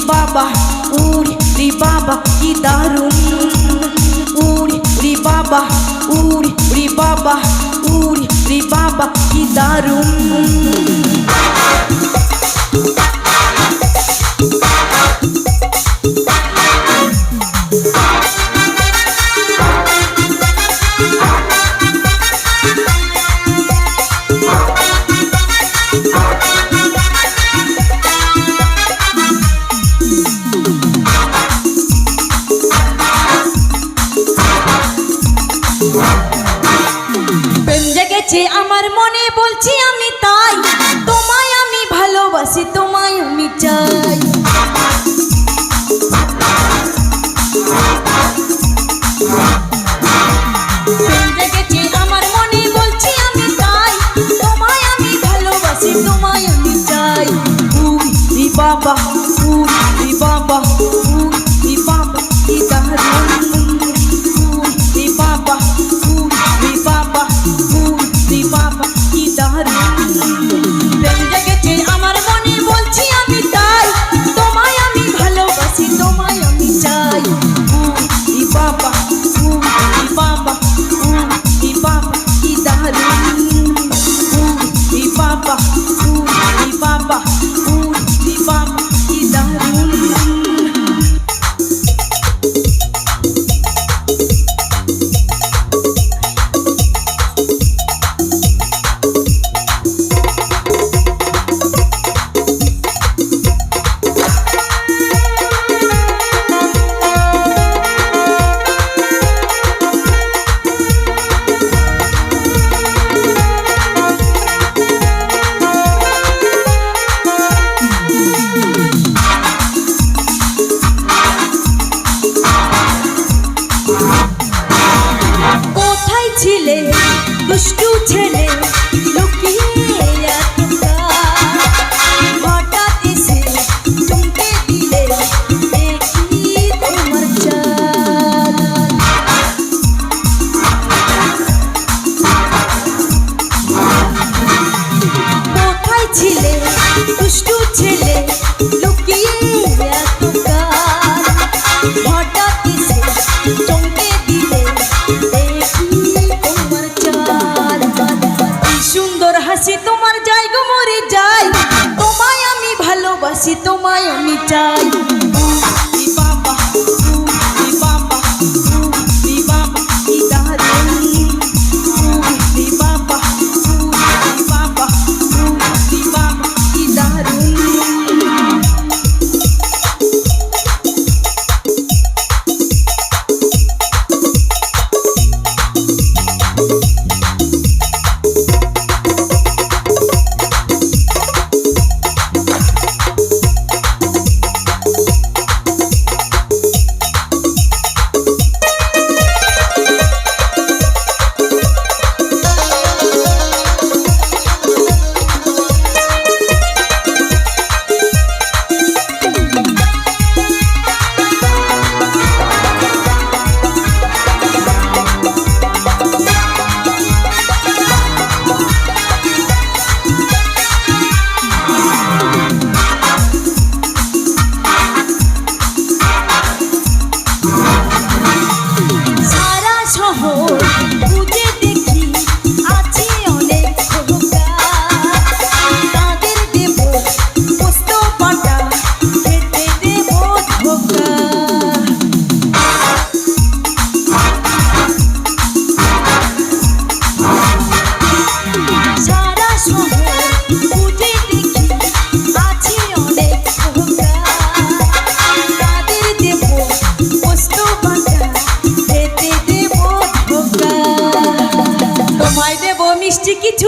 বাবা উড়ি বাবা কি দারুণ উড়ি বাবা উড়ি বাবা উড়ি বাবা কি দারুণ প্রেম জেগেছে আমার মনে বলছি আমি তাই তোমায় আমি ভালোবাসি তোমায় আমি চাই প্রেম জেগেছে আমার মনে বলছি আমি তাই তোমায় আমি ভালোবাসি তোমায় আমি চাই উড়ি বাবা উড়ি বাবা উড়ি বাবা কি দারুণ উড়ি বাবা উড়ি বাবা উড়ি বাবা কি দারুণ প্রেম জেগেছে আমার মনে বলছি আমি তাই তোমায় আমি ভালোবাসি তোমায় আমি চাই উড়ি বাবা উড়ি বাবা উড়ি বাবা কি দারুণ উড়ি বাবা উড়ি বাবা উড়ি বাবা কি দারুণ কোথায় ছিলে দুষ্টু ছেলে লুকিয়ে হঠাৎ এসে চমকে দিলে দেখি তোমার চাল কোথায় ছিলে দুষ্টু ছেলে লুকিয়ে হঠাৎ এসে চমকে দিলে হাসি তোমার জায়গা মরে যাই তোমায় আমি ভালোবাসি তোমায় আমি চাই উড়ি বাবা উড়ি বাবা উড়ি বাবা কি দারুণ উড়ি বাবা উড়ি বাবা উড়ি বাবা কি দারুণ মিষ্টি কিছু